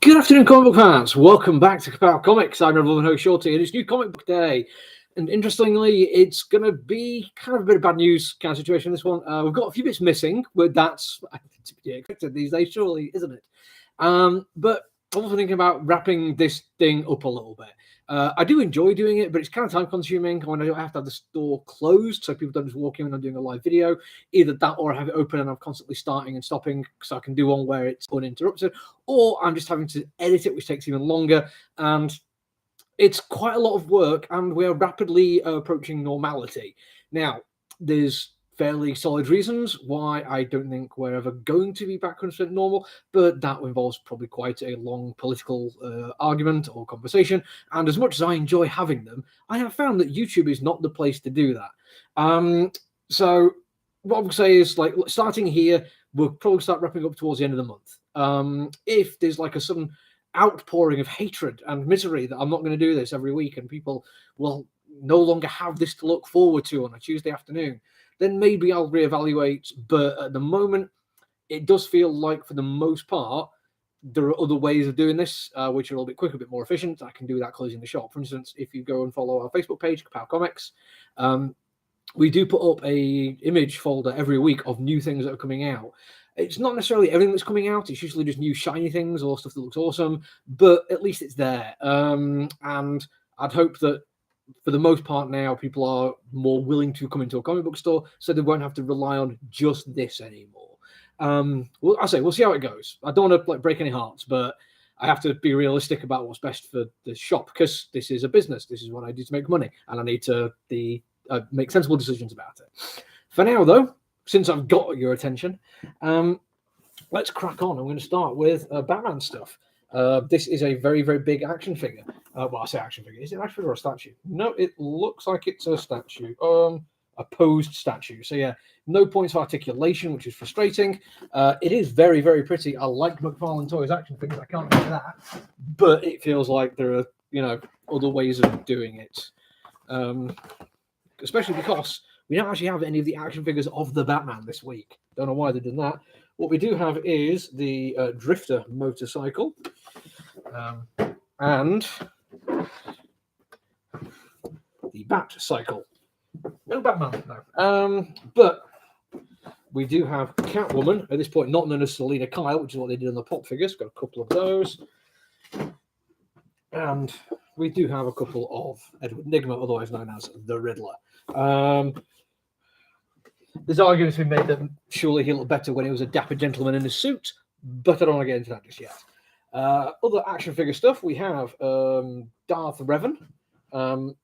Good afternoon, comic book fans. Welcome back to Ka-Pow Comics. I'm your loving host, Shorty, and it's new comic book day. And interestingly, it's going to be kind of a bit of bad news kind of situation, this one. We've got a few bits missing, but that's to be expected these days, surely, isn't it? But I'm also thinking about wrapping this thing up a little bit. I do enjoy doing it, but it's kind of time consuming when I don't have to have the store closed, so people don't just walk in when I'm doing a live video. Either that or I have it open and I'm constantly starting and stopping, so I can do one where it's uninterrupted, or I'm just having to edit it, which takes even longer. And it's quite a lot of work, and we're rapidly approaching normality. Now, there's fairly solid reasons why I don't think we're ever going to be back 100% normal, but that involves probably quite a long political argument or conversation. And as much as I enjoy having them, I have found that YouTube is not the place to do that. So what I would say is, like, starting here, we'll probably start wrapping up towards the end of the month. If there's like a sudden outpouring of hatred and misery that I'm not going to do this every week and people will no longer have this to look forward to on a Tuesday afternoon, then maybe I'll reevaluate. But at the moment, it does feel like, for the most part, there are other ways of doing this, which are a little bit quicker, a bit more efficient. I can do that closing the shop. For instance, if you go and follow our Facebook page, Ka-Pow Comics, we do put up a image folder every week of new things that are coming out. It's not necessarily everything that's coming out. It's usually just new shiny things or stuff that looks awesome, but at least it's there. And I'd hope that for the most part now, people are more willing to come into a comic book store, so they won't have to rely on just this anymore. We'll see how it goes. I don't want to break any hearts, but I have to be realistic about what's best for the shop, because this is a business. This is what I do to make money, and I need to make sensible decisions about it. For now, though, since I've got your attention, let's crack on. I'm going to start with Batman stuff. This is a very, very big action figure. Well, I say action figure. Is it an action figure or a statue? No, it looks like it's a statue. A posed statue. So yeah, no points of articulation, which is frustrating. It is very, very pretty. I like McFarlane Toys action figures. I can't do that. But it feels like there are, other ways of doing it. Especially because we don't actually have any of the action figures of the Batman this week. Don't know why they did that. What we do have is the Drifter motorcycle, and the Bat cycle. No Batman, no. But we do have Catwoman, at this point not known as Selina Kyle, which is what they did on the pop figures. Got a couple of those. And we do have a couple of Edward Nygma, otherwise known as the Riddler. There's arguments been made that surely he looked better when he was a dapper gentleman in a suit, but I don't want to get into that just yet. Other action figure stuff, we have Darth Revan. I'm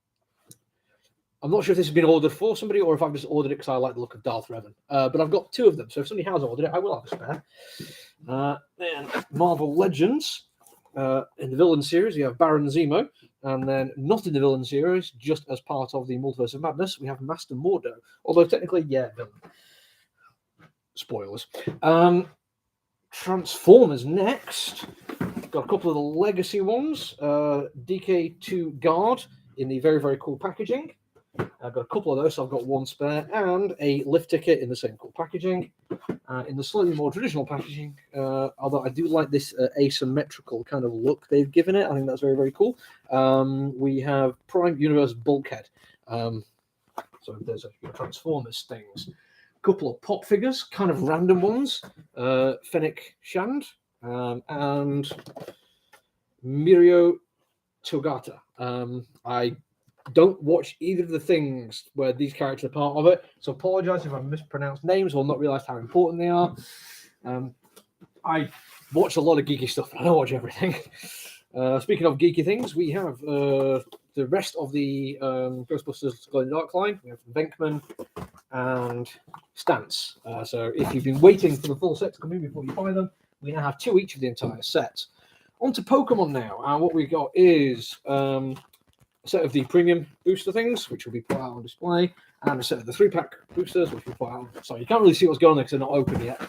not sure if this has been ordered for somebody or if I've just ordered it because I like the look of Darth Revan. But I've got two of them, so if somebody has ordered it, I will have a spare. Then Marvel Legends. In the villain series, we have Baron Zemo, and then not in the villain series, just as part of the Multiverse of Madness, we have Master Mordo. Although technically, yeah, villain. Spoilers. Transformers next. Got a couple of the legacy ones. DK2 Guard in the very, very cool packaging. I've got a couple of those, so I've got one spare, and a lift ticket in the same cool packaging. In the slightly more traditional packaging, although I do like this asymmetrical kind of look they've given it. I think that's very, very cool. We have Prime Universe Bulkhead. So there's a Transformers things. A couple of pop figures, kind of random ones. Fennec Shand and Mirio Togata. I don't watch either of the things where these characters are part of it, so apologize if I mispronounced names or not realized how important they are. I watch a lot of geeky stuff, but I don't watch everything. Speaking of geeky things, we have the rest of the Ghostbusters Glow in the Dark line. We have Venkman and Stance. So if you've been waiting for the full set to come in before you buy them, we now have two each of the entire set. On to Pokemon now, and what we got is set of the premium booster things, which will be put out on display, and a set of the 3-pack boosters, which will be put out. Sorry, you can't really see what's going on there because they're not open yet.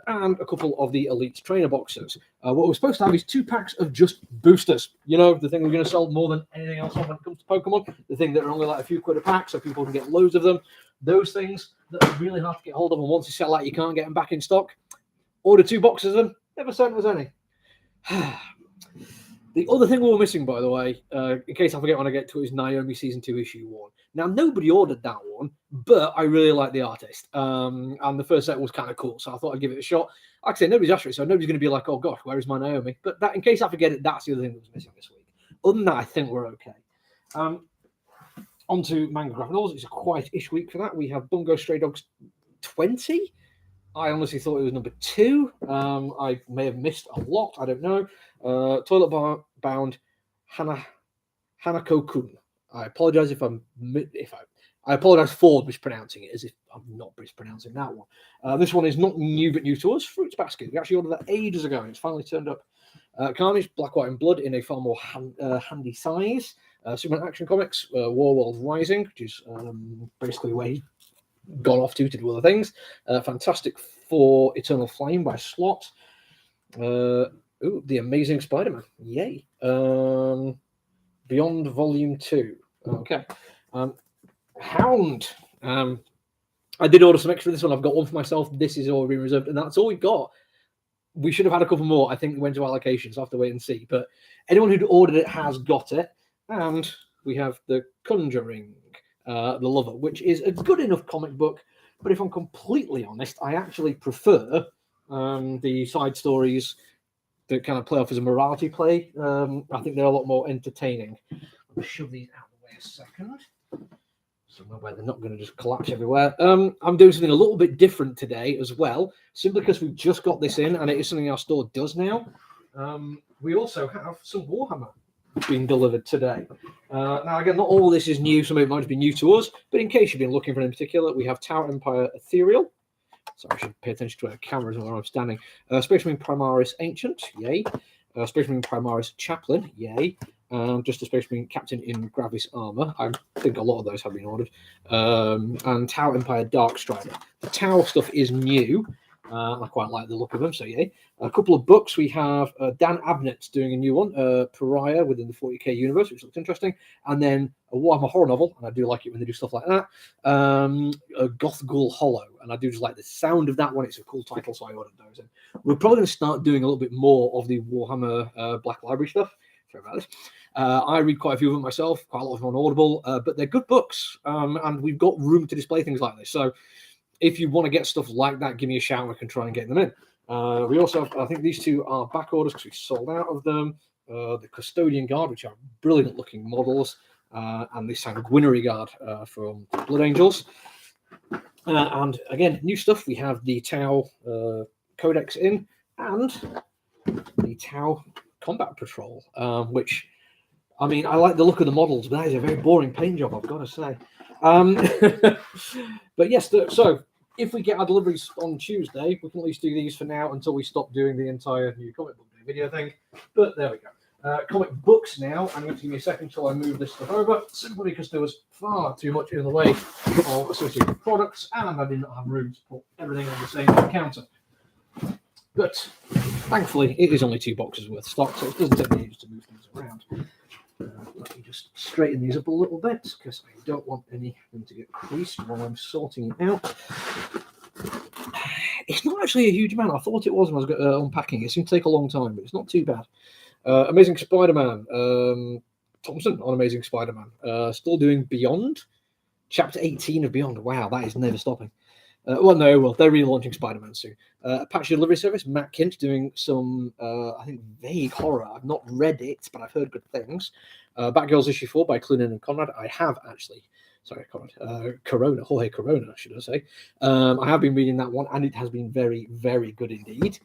And a couple of the Elite Trainer boxes. What we're supposed to have is 2 packs of just boosters. You know, the thing we're going to sell more than anything else when it comes to Pokemon. The thing that are only like a few quid a pack, so people can get loads of them. Those things that are really hard to get hold of, and once you sell out, you can't get them back in stock. Order 2 boxes of them. Never sent us any. The other thing we were missing, by the way, in case I forget when I get to it, is Naomi Season 2, Issue 1. Now, nobody ordered that one, but I really like the artist. And the first set was kind of cool, so I thought I'd give it a shot. Like I say, nobody's asked for it, so nobody's going to be like, oh gosh, where is my Naomi? But that, in case I forget it, that's the other thing that was missing this week. Other than that, I think we're okay. On to manga graphic novels. It's a quiet-ish week for that. We have Bungo Stray Dogs 20. I honestly thought it was number 2. I may have missed a lot. I don't know. Toilet Bound Hanako-kun. I apologize if I apologize for mispronouncing it, as if I'm not mispronouncing that one. This one is not new, but new to us. Fruits Basket. We actually ordered that ages ago, and it's finally turned up. Carnage, Black, White, and Blood in a far more handy size. Superman Action Comics, War World Rising, which is basically where he's gone off to do other things. Fantastic Four Eternal Flame by Slott. The Amazing Spider-Man. Yay. Beyond Volume 2. Okay. Hound. I did order some extra this one. I've got one for myself. This is already reserved, and that's all we've got. We should have had a couple more. I think we went to allocations. So I'll have to wait and see. But anyone who'd ordered it has got it. And we have the Conjuring the Lover, which is a good enough comic book. But if I'm completely honest, I actually prefer the side stories that kind of play off as a morality play. I think they're a lot more entertaining. I'll shove these out of the way a second. Somewhere where they're not going to just collapse everywhere. I'm doing something a little bit different today as well, simply because we've just got this in, and it is something our store does now. We also have some Warhammer being delivered today. Now, again, not all of this is new. Some of it might be new to us, but in case you've been looking for it in particular, we have Tower Empire Ethereal. Sorry, I should pay attention to our cameras where I'm standing. Space Marine Primaris Ancient, yay. Space Marine Primaris Chaplain, yay. Just a Space Marine Captain in Gravis Armor. I think a lot of those have been ordered. And Tower Empire Dark Strider. The Tower stuff is new. I quite like the look of them, so yay. A couple of books. We have Dan Abnett's doing a new one, Pariah within the 40k universe, which looks interesting. And then a Warhammer horror novel, and I do like it when they do stuff like that. A Goth Ghoul Hollow, and I do just like the sound of that one. It's a cool title, so I ordered those. And we're probably going to start doing a little bit more of the Warhammer Black Library stuff. Sorry about this. I read quite a few of them myself, quite a lot of them on Audible, but they're good books, and we've got room to display things like this. So if you want to get stuff like that, give me a shout and we can try and get them in. We also have, I think these two are back orders because we sold out of them. The Custodian Guard, which are brilliant looking models, and the Sanguinary Guard from Blood Angels. And again, new stuff. We have the Tau Codex in and the Tau Combat Patrol, which, I mean, I like the look of the models, but that is a very boring paint job, I've got to say. But yes, so if we get our deliveries on Tuesday, we can at least do these for now until we stop doing the entire new comic book day video thing. But there we go. Comic books now. I'm going to give me a second until I move this stuff over, simply because there was far too much in the way of associated products, and I did not have room to put everything on the same counter. But thankfully, it is only 2 boxes worth of stock, so it doesn't take me ages to move things around. Let me just straighten these up a little bit because I don't want any of them to get creased while I'm sorting it out. It's not actually a huge amount. I thought it was when I was unpacking. It seemed to take a long time, but it's not too bad. Amazing Spider-Man. Thompson on Amazing Spider-Man. Still doing Beyond. Chapter 18 of Beyond. Wow, that is never stopping. They're relaunching Spider-Man soon. Apache Delivery Service, Matt Kint doing some, I think, vague horror. I've not read it, but I've heard good things. Batgirls issue 4 by Clunan and Conrad. I have actually, Jorge Corona, should I say. I have been reading that one, and it has been very, very good indeed.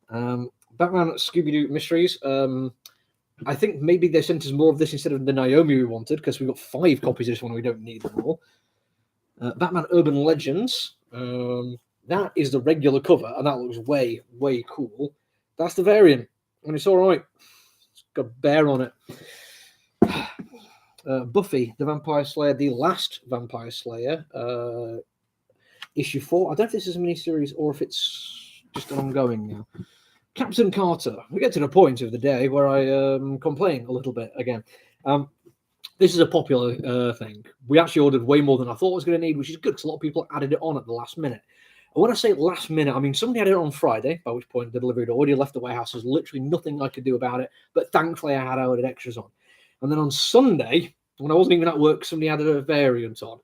Batman Scooby-Doo Mysteries. I think maybe they sent us more of this instead of the Naomi we wanted, because we've got 5 copies of this one, we don't need them all. Batman Urban Legends. That is the regular cover, and that looks way, way cool. That's the variant, and it's all right. It's got a bear on it. Buffy, the Vampire Slayer, the last Vampire Slayer, issue 4. I don't know if this is a miniseries or if it's just ongoing now. Captain Carter. We get to the point of the day where I complain a little bit again. This is a popular thing. We actually ordered way more than I thought I was going to need, which is good because a lot of people added it on at the last minute. want to say last minute. I mean, somebody had it on Friday, by which point the delivery had already left the warehouse. There's literally nothing I could do about it. But thankfully, I had added extras on. And then on Sunday, when I wasn't even at work, somebody added a variant on.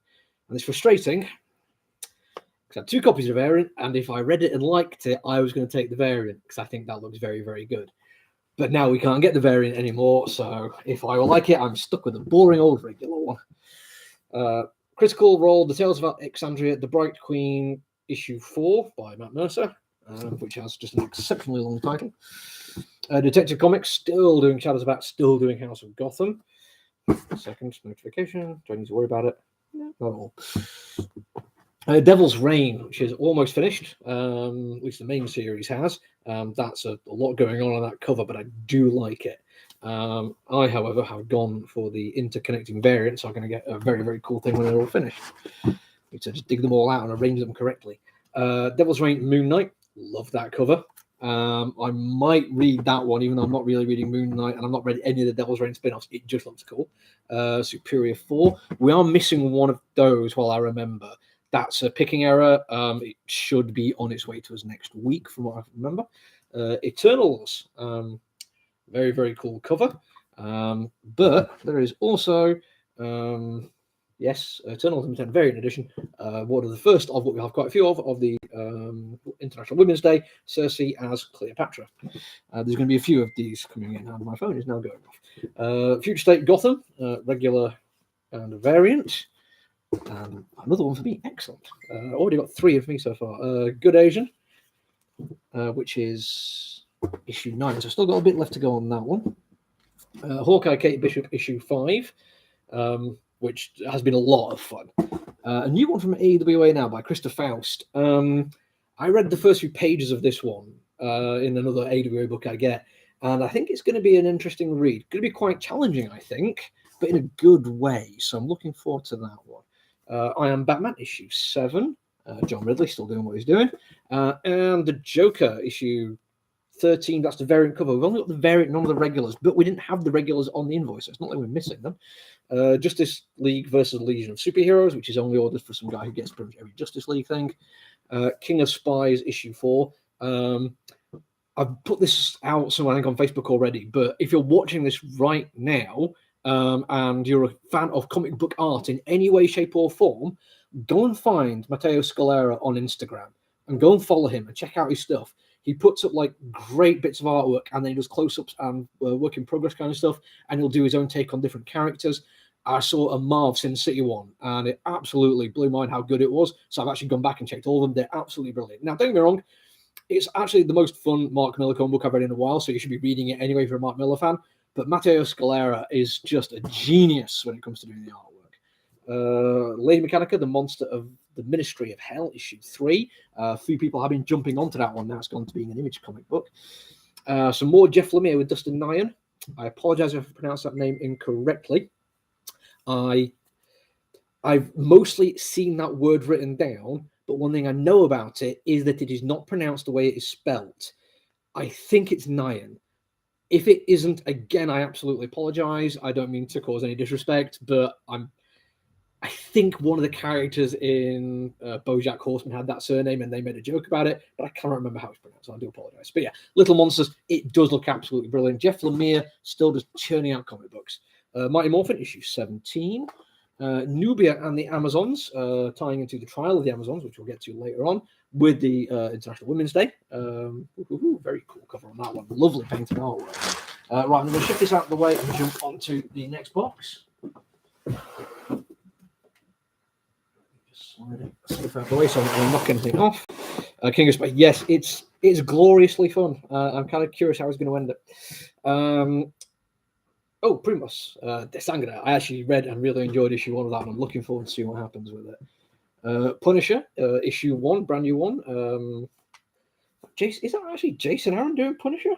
And it's frustrating because I had 2 copies of the variant. And if I read it and liked it, I was going to take the variant because I think that looks very, very good. But now we can't get the variant anymore. So if I will like it, I'm stuck with a boring old regular one. Critical Role, The Tales of Alexandria, The Bright Queen, issue 4 by Matt Mercer, which has just an exceptionally long title. Detective Comics, still doing Shadows About, still doing House of Gotham. Second notification. Do I need to worry about it? No, not at all. Devil's Reign, which is almost finished. At least the main series has. That's a lot going on that cover, but I do like it. I, however, have gone for the interconnecting variants, so I'm going to get a very, very cool thing when they're all finished. Need to just dig them all out and arrange them correctly. Devil's Reign, Moon Knight, love that cover. I might read that one, even though I'm not really reading Moon Knight, and I'm not read any of the Devil's Reign spin-offs. It just looks cool. Superior 4. We are missing one of those, while I remember. That's a picking error. It should be on its way to us next week, from what I remember. Eternals. Very, very cool cover. But there is also, yes, Eternals Limited Variant Edition. One of the first of what we have quite a few of the International Women's Day, Cersei as Cleopatra. There's going to be a few of these coming in, and my phone is now going off. Future State Gotham, regular and variant. Another one for me, excellent. Already got 3 of me so far. Good Asian, which is issue 9, so I've still got a bit left to go on that one. Hawkeye, Kate Bishop, issue 5, which has been a lot of fun. A new one from AWA now by Krista Faust. I read the first few pages of this one in another AWA book I get, and I think it's going to be an interesting read. Going to be quite challenging, I think, but in a good way, so I'm looking forward to that one. I Am Batman, issue 7. John Ridley still doing what he's doing. And The Joker, issue 13. That's the variant cover. We've only got the variant, none of the regulars, but we didn't have the regulars on the invoice. So it's not like we're missing them. Justice League versus Legion of Superheroes, which is only ordered for some guy who gets pretty much every Justice League thing. King of Spies, issue 4. I've put this out somewhere, I think, on Facebook already, but if you're watching this right now, and you're a fan of comic book art in any way, shape, or form, go and find Matteo Scalera on Instagram and go and follow him and check out his stuff. He puts up like great bits of artwork, and then he does close-ups and work in progress kind of stuff, and he'll do his own take on different characters. I saw a Marv Sin City one, and it absolutely blew my mind how good it was. So I've actually gone back and checked all of them. They're absolutely brilliant. Now, don't get me wrong, it's actually the most fun Mark Miller comic book I've read in a while, so you should be reading it anyway if you're a Mark Miller fan. But Matteo Scalera is just a genius when it comes to doing the artwork. Lady Mechanica, The Monster of the Ministry of Hell, issue 3. A few people have been jumping onto that one now. It's gone to being an Image comic book. Some more Jeff Lemire with Dustin Nyan. I apologize if I pronounced that name incorrectly. I've mostly seen that word written down, but one thing I know about it is that it is not pronounced the way it is spelt. I think it's Nyan. If it isn't, again, I absolutely apologize. I don't mean to cause any disrespect, but I think one of the characters in BoJack Horseman had that surname, and they made a joke about it, but I cannot remember how it's pronounced, so I do apologize. But yeah, Little Monsters, it does look absolutely brilliant. Jeff Lemire still just churning out comic books. Mighty Morphin, issue 17. Nubia and the Amazons, tying into the trial of the Amazons, which we'll get to later on, with the International Women's Day. Very cool cover on that one. Lovely painted artwork. Right, I'm going to shift this out of the way and jump onto the next box. Just slide it safe out of the way so I'm not going to knock anything off. King of Spies, yes, it's gloriously fun. I'm kind of curious how it's going to end up. Primus, De Sangre. I actually read and really enjoyed issue 1 of that, and I'm looking forward to seeing what happens with it. Punisher, issue 1, brand new one. Is that actually Jason Aaron doing Punisher?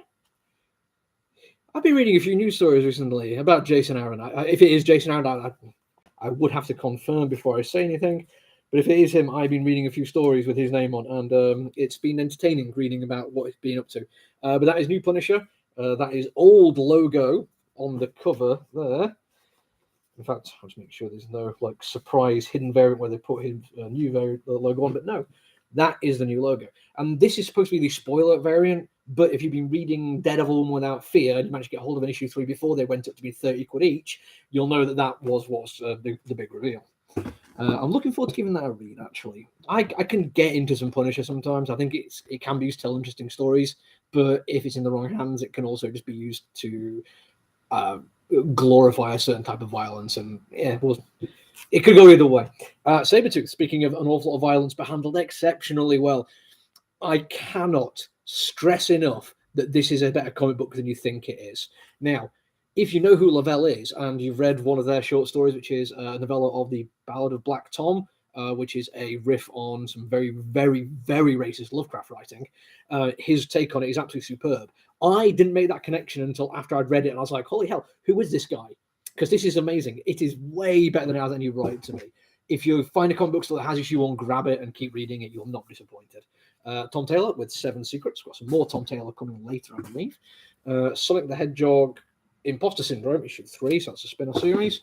I've been reading a few news stories recently about Jason Aaron. If it is Jason Aaron, I would have to confirm before I say anything. But if it is him, I've been reading a few stories with his name on, and it's been entertaining reading about what he's been up to. But that is new Punisher. That is old logo on the cover there. In fact, I'll just make sure there's no like surprise hidden variant where they put his new variant logo on, but no, That is the new logo. And this is supposed to be the spoiler variant, but if you've been reading Daredevil Without Fear and you managed to get hold of an issue 3 before they went up to be 30 quid each, you'll know that was the big reveal. I'm looking forward to giving that a read, actually. I can get into some Punisher sometimes. I think it can be used to tell interesting stories, but if it's in the wrong hands, it can also just be used to glorify a certain type of violence. And yeah, well, it could go either way. Sabretooth, speaking of an awful lot of violence, but handled exceptionally well. I cannot stress enough that this is a better comic book than you think it is. Now, if you know who Lavelle is and you've read one of their short stories, which is a novella of the Ballad of Black Tom, which is a riff on some very, very, very racist Lovecraft writing, his take on it is absolutely superb. I didn't make that connection until after I'd read it, and I was like, holy hell, who is this guy? Because this is amazing. It is way better than it has any right to me. If you find a comic book store that has issue 1, grab it and keep reading it. You'll not be disappointed. Tom Taylor with 7 Secrets. Got some more Tom Taylor coming later, I believe. Sonic the Hedgehog, Imposter Syndrome, issue 3. So that's a spin-off series.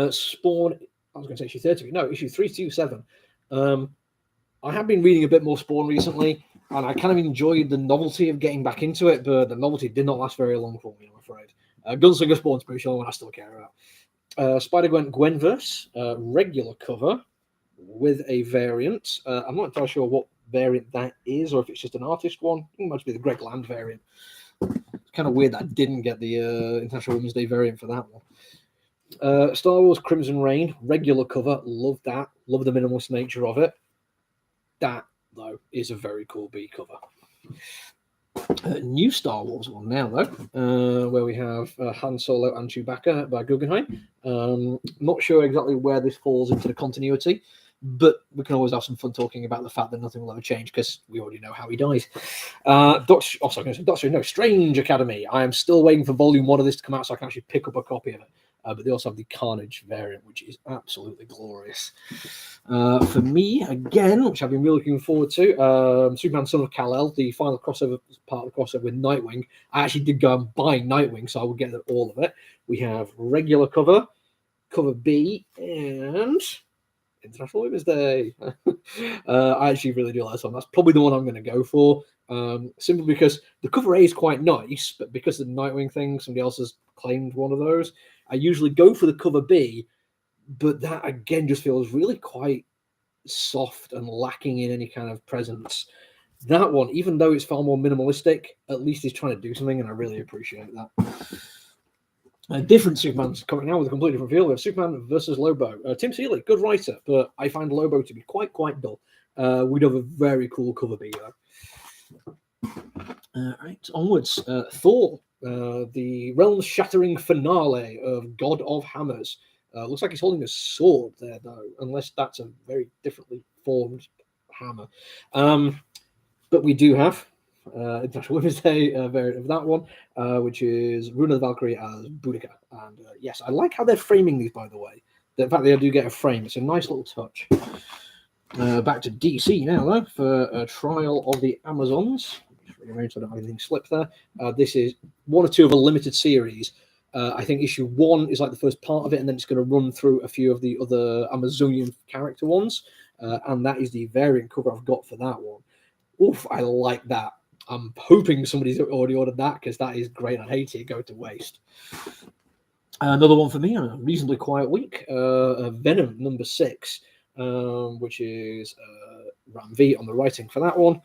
Spawn, I was going to say issue 30. No, issue 327. I have been reading a bit more Spawn recently, and I kind of enjoyed the novelty of getting back into it, but the novelty did not last very long for me, I'm afraid. Gunslinger Spawn's pretty sure one I still care about. Spider-Gwen Gwenverse, regular cover with a variant. I'm not entirely sure what variant that is, or if it's just an artist one. It must be the Greg Land variant. It's kind of weird that I didn't get the International Women's Day variant for that one. Star Wars Crimson Reign, regular cover. Love that. Love the minimalist nature of it. That, though, is a very cool B cover. New Star Wars one now, though, where we have Han Solo and Chewbacca by Guggenheim. Not sure exactly where this falls into the continuity, but we can always have some fun talking about the fact that nothing will ever change because we already know how he dies. Strange Academy. I am still waiting for volume 1 of this to come out so I can actually pick up a copy of it. But they also have the Carnage variant, which is absolutely glorious. For me, again, which I've been really looking forward to, Superman Son of Kal-El, the final crossover part of the crossover with Nightwing. I actually did go and buy Nightwing, so I will get all of it. We have regular cover, cover B, and International Women's Day. I actually really do like this one. That's probably the one I'm going to go for, simply because the cover A is quite nice, but because of the Nightwing thing, somebody else has claimed one of those. I usually go for the cover B, but that again just feels really quite soft and lacking in any kind of presence. That one, even though it's far more minimalistic, at least he's trying to do something, and I really appreciate that. A different Superman's coming out with a completely different feel. We have Superman versus Lobo. Tim Seeley, good writer, but I find Lobo to be quite dull. We'd have a very cool cover B, though. Right, onwards. Thor. The realm-shattering finale of God of Hammers. Looks like he's holding a sword there, though, unless that's a very differently formed hammer. But we do have International Women's Day variant of that one, which is Runa the Valkyrie as Boudica. And yes, I like how they're framing these, by the way. In fact, they do get a frame. It's a nice little touch. Back to DC now, though, for Trial of the Amazons. Rearrange so I don't have anything slip there. This is 1 or 2 of a limited series. I think issue 1 is like the first part of it, and then it's going to run through a few of the other Amazonian character ones. And that is the variant cover I've got for that one. Oof, I like that. I'm hoping somebody's already ordered that because that is great. I'd hate it go to waste. Another one for me, a reasonably quiet week. Venom Number 6, which is Ram V on the writing for that one,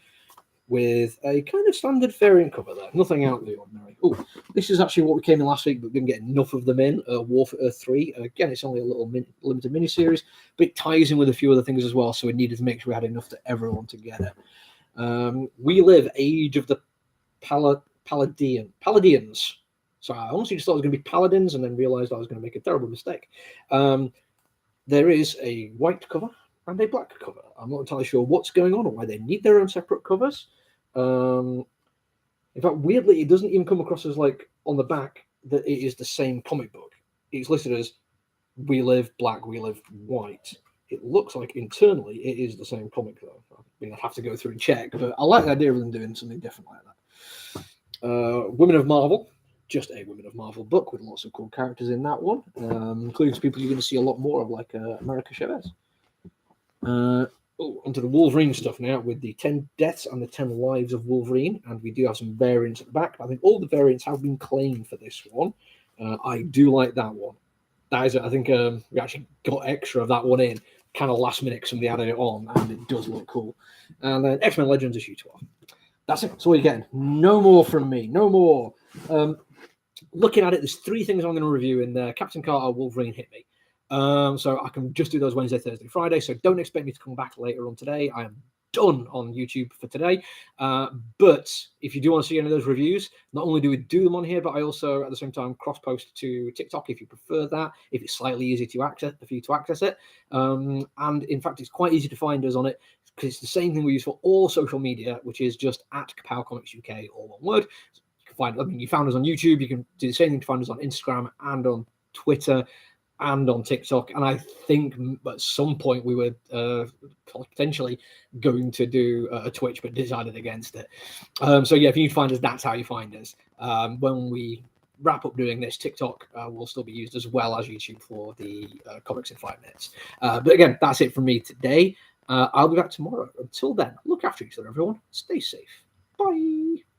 with a kind of standard variant cover there. Nothing out of the ordinary. Oh, this is actually what we came in last week, but we didn't get enough of them in. War for Earth 3. Again, it's only a little limited miniseries, but it ties in with a few other things as well, so we needed to make sure we had enough to everyone to get it. We Live, Age of the Paladians. So I honestly just thought it was going to be Paladins and then realized I was going to make a terrible mistake. There is a white cover and a black cover. I'm not entirely sure what's going on or why they need their own separate covers. In fact, weirdly, it doesn't even come across as like on the back that it is the same comic book. It's listed as We Live Black, We Live White. It looks like internally it is the same comic though. I mean, I'd have to go through and check, but I like the idea of them doing something different like that. Women of Marvel. Just a Women of Marvel book with lots of cool characters in that one, including people you're going to see a lot more of, like America Chavez. onto the Wolverine stuff now with the 10 deaths and the 10 lives of Wolverine. And we do have some variants at the back. I think all the variants have been claimed for this one. I do like that one. That is, I think we actually got extra of that one in, kind of last minute, because somebody added it on, and it does look cool. And then X-Men Legends issue 12. That's it. That's all you're getting. No more from me. No more. Looking at it, there's 3 things I'm going to review in there. Captain Carter, Wolverine, Hit Me. So I can just do those Wednesday, Thursday, Friday. So don't expect me to come back later on today. I am done on YouTube for today. But if you do want to see any of those reviews, not only do we do them on here, but I also at the same time cross post to TikTok if you prefer that, if it's slightly easy to access for you to access it. And in fact, it's quite easy to find us on it because it's the same thing we use for all social media, which is just at Ka-Pow Comics UK, all one word. You can find, I mean, you found us on YouTube. You can do the same thing to find us on Instagram and on Twitter and on TikTok. And I think at some point we were potentially going to do a Twitch, but decided against it. So yeah, if you need to find us, that's how you find us. When we wrap up doing this, TikTok will still be used as well as YouTube for the Comics in 5 minutes. But again, that's it from me today. I'll be back tomorrow. Until then, look after each other, everyone. Stay safe. Bye.